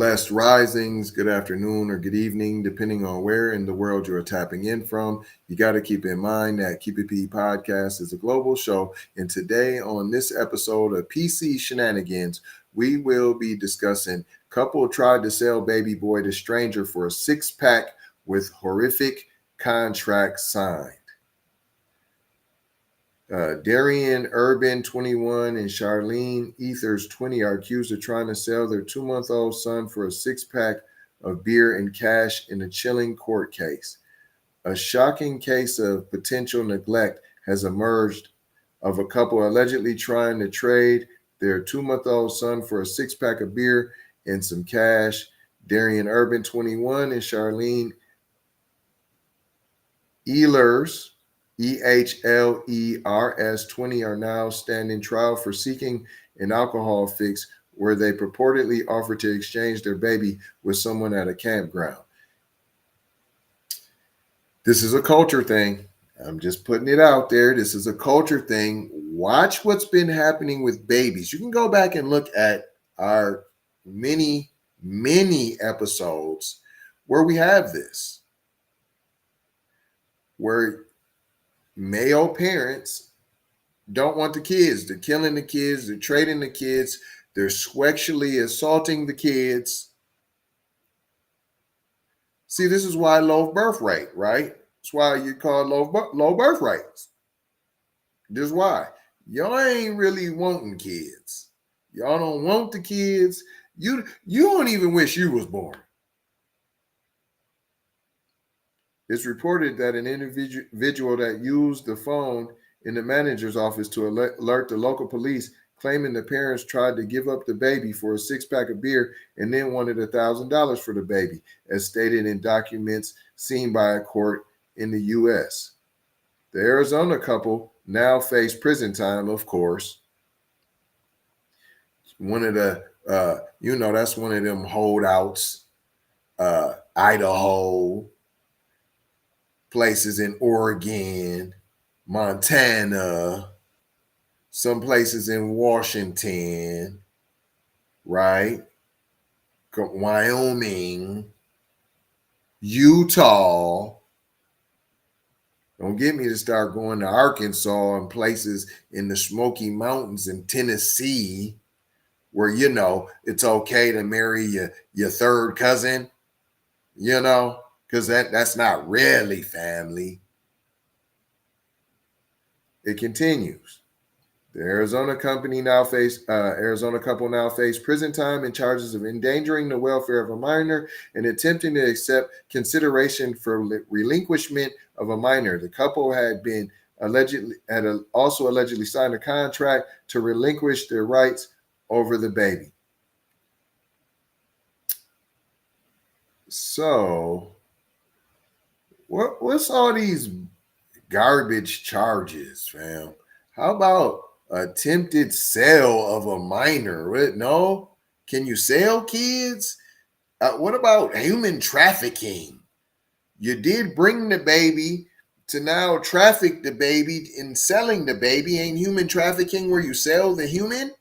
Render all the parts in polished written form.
blessed risings, good afternoon, or good evening, depending on where in the world you're tapping in from. You got to keep in mind that Keep It P podcast is a global show. And today, on this episode of PC Shenanigans, we will be discussing couple tried to sell baby boy to stranger for a six-pack with horrific contract signed. Darien Urban, 21, and Shalene Ehlers, 20, are accused of trying to sell their 2-month-old son for a six-pack of beer and cash in a chilling court case. A shocking case of potential neglect has emerged of a couple allegedly trying to trade their 2-month-old son for a six-pack of beer and some cash. Darien Urban, 21, and Shalene Ehlers, EHLERS, 20, are now standing trial for seeking an alcohol fix where they purportedly offered to exchange their baby with someone at a campground. This is a culture thing. I'm just putting it out there. This is a culture thing. Watch what's been happening with babies. You can go back and look at our many episodes where we have this, where male parents don't want the kids. They're killing the kids. They're trading the kids. They're sexually assaulting the kids. See, this is why low birth rate, right? That's why you call low birth rates. This is why. Y'all ain't really wanting kids. Y'all don't want the kids. You don't even wish you was born. It's reported that an individual that used the phone in the manager's office to alert the local police, claiming the parents tried to give up the baby for a six-pack of beer and then wanted $1,000 for the baby, as stated in documents seen by a court in the U.S. The Arizona couple now face prison time, of course. One of the, that's one of them holdouts, Idaho, places in Oregon, Montana, some places in Washington, right? Wyoming, Utah. Don't get me to start going to Arkansas and places in the Smoky Mountains in Tennessee where, it's okay to marry your third cousin, because that's not really family. It continues. The Arizona couple now face prison time and charges of endangering the welfare of a minor and attempting to accept consideration for relinquishment of a minor. The couple had also allegedly signed a contract to relinquish their rights over the baby. So, what's all these garbage charges, fam? How about attempted sale of a minor? No? Can you sell kids? What about human trafficking? You did bring the baby to now traffic the baby, and selling the baby ain't human trafficking where you sell the human?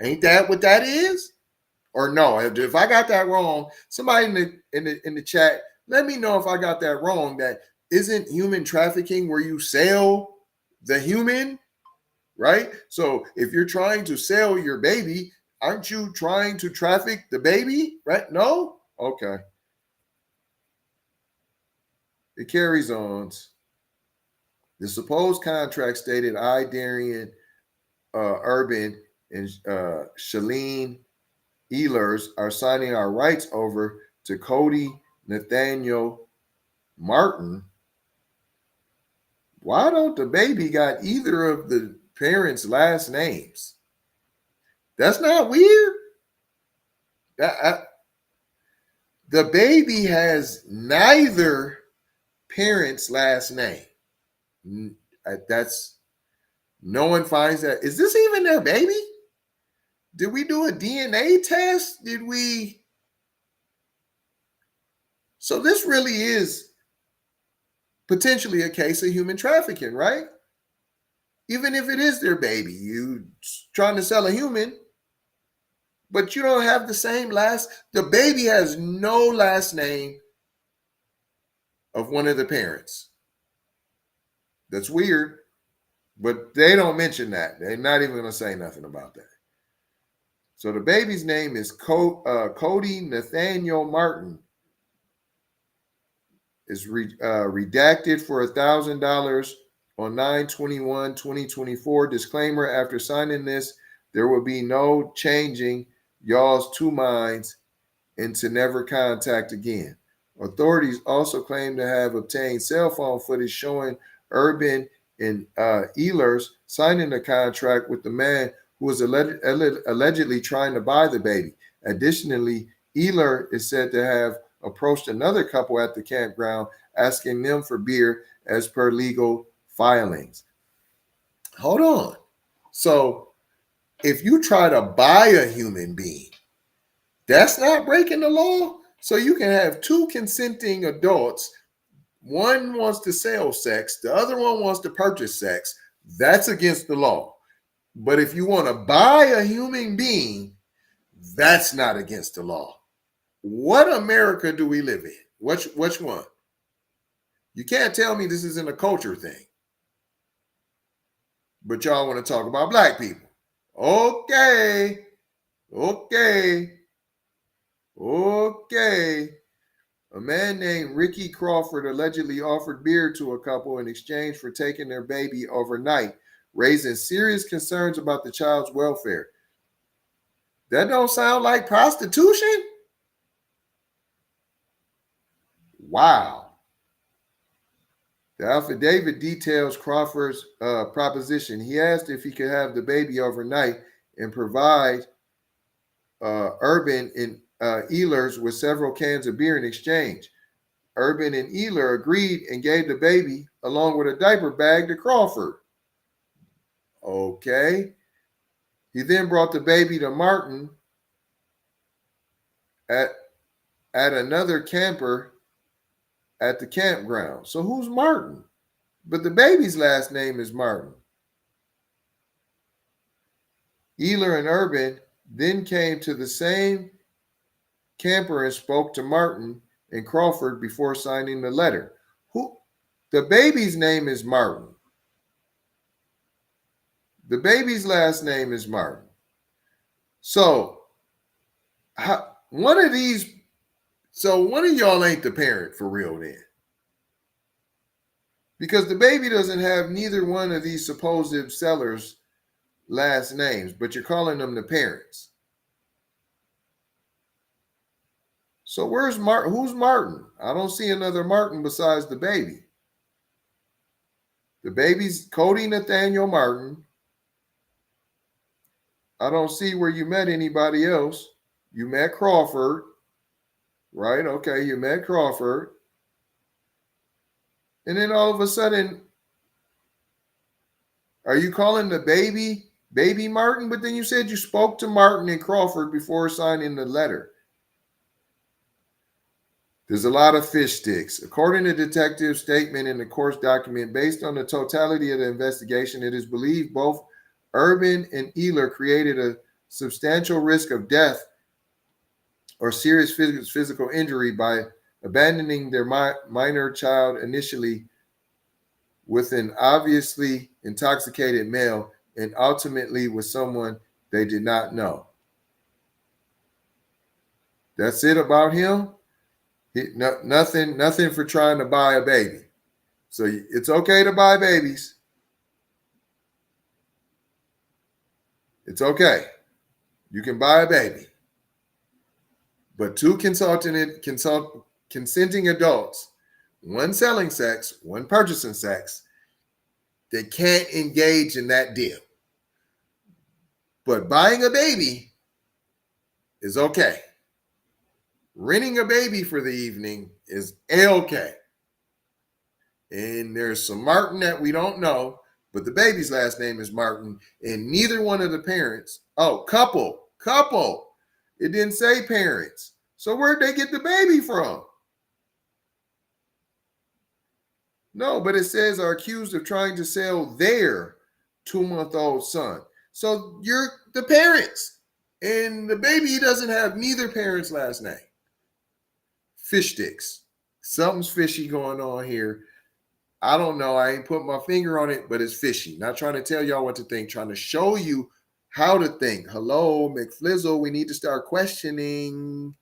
Ain't that what that is? Or no? If I got that wrong, somebody in the chat, let me know if I got that wrong. That isn't human trafficking where you sell the human, right? So if you're trying to sell your baby, aren't you trying to traffic the baby, right? No? Okay. It carries on. The supposed contract stated Darien Urban and Shalene Ehlers are signing our rights over to Cody Nathaniel Martin. Why don't the baby got either of the parents' last names? That's not weird. The baby has neither parent's last name. That's, no one finds that. Is this even their baby? Did we do a DNA test? So this really is potentially a case of human trafficking, right? Even if it is their baby, you trying to sell a human, but you don't have the same last. The baby has no last name of one of the parents. That's weird, but they don't mention that. They're not even going to say nothing about that. So the baby's name is Cody Nathaniel Martin. Is redacted for $1,000 on 9/21/2024. Disclaimer: after signing this, there will be no changing y'all's two minds and to never contact again. Authorities also claim to have obtained cell phone footage showing Urban and Ehlers signing a contract with the man who was allegedly trying to buy the baby. Additionally, Ehler is said to have approached another couple at the campground asking them for beer as per legal filings. Hold on. So if you try to buy a human being, that's not breaking the law? So you can have two consenting adults. One wants to sell sex, the other one wants to purchase sex. That's against the law. But if you want to buy a human being, that's not against the law. What America do we live in? Which one? You can't tell me this isn't a culture thing. But y'all want to talk about black people. Okay. A man named Ricky Crawford allegedly offered beer to a couple in exchange for taking their baby overnight, raising serious concerns about the child's welfare. That don't sound like prostitution? Wow. The affidavit details Crawford's proposition. He asked if he could have the baby overnight and provide Urban and Ehlers with several cans of beer in exchange. Urban and Ehler agreed and gave the baby along with a diaper bag to Crawford. Okay. He then brought the baby to Martin at another camper at the campground. So who's Martin? But the baby's last name is Martin. Ehler and Urban then came to the same camper and spoke to Martin and Crawford before signing the letter. Who? The baby's name is Martin. The baby's last name is Martin. So one of y'all ain't the parent for real then. Because the baby doesn't have neither one of these supposed sellers' last names, but you're calling them the parents. So where's Martin? Who's Martin? I don't see another Martin besides the baby. The baby's Cody Nathaniel Martin. I don't see where you met anybody else. You met Crawford, right? Okay, you met Crawford. And then all of a sudden, are you calling the baby Martin? But then you said you spoke to Martin and Crawford before signing the letter. There's a lot of fish sticks. According to detective statement in the court document, based on the totality of the investigation, it is believed both Urban and Ehler created a substantial risk of death or serious physical injury by abandoning their minor child initially with an obviously intoxicated male and ultimately with someone they did not know. That's it about him. Nothing for trying to buy a baby. So it's okay to buy babies. It's okay. You can buy a baby. But two consenting adults, one selling sex, one purchasing sex, they can't engage in that deal. But buying a baby is okay. Renting a baby for the evening is A-okay. And there's some Martin that we don't know, but the baby's last name is Martin, and neither one of the parents, couple. It didn't say parents. So where'd they get the baby from? No, but it says are accused of trying to sell their 2-month-old son. So you're the parents. And the baby doesn't have neither parent's last name. Fish sticks. Something's fishy going on here. I don't know. I ain't put my finger on it, but it's fishy. Not trying to tell y'all what to think, trying to show you how to think. Hello, McFlizzle, we need to start questioning.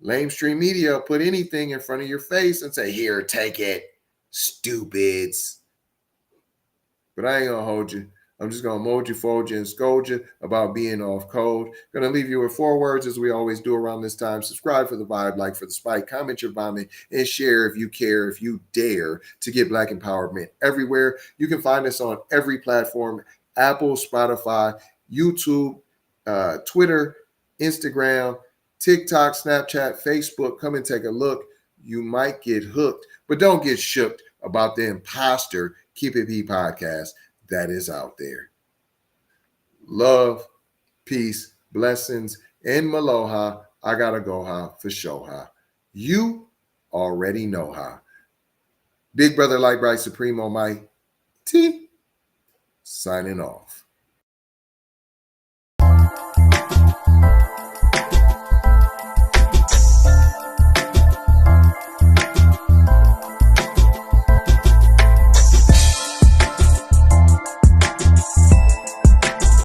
Lamestream media put anything in front of your face and say, here, take it, stupids. But I ain't going to hold you. I'm just going to mold you, fold you, and scold you about being off code. Going to leave you with 4 words as we always do around this time. Subscribe for the vibe, like for the spike, comment your vomit, and share if you care, if you dare to get Black empowerment everywhere. You can find us on every platform, Apple, Spotify, YouTube, Twitter, Instagram, TikTok, Snapchat, Facebook. Come and take a look. You might get hooked, but don't get shooked about the imposter Keep It P podcast that is out there. Love, peace, blessings, and maloha. I gotta go ha for sure ha. You already know ha. Big brother, light bright, supreme almighty, signing off.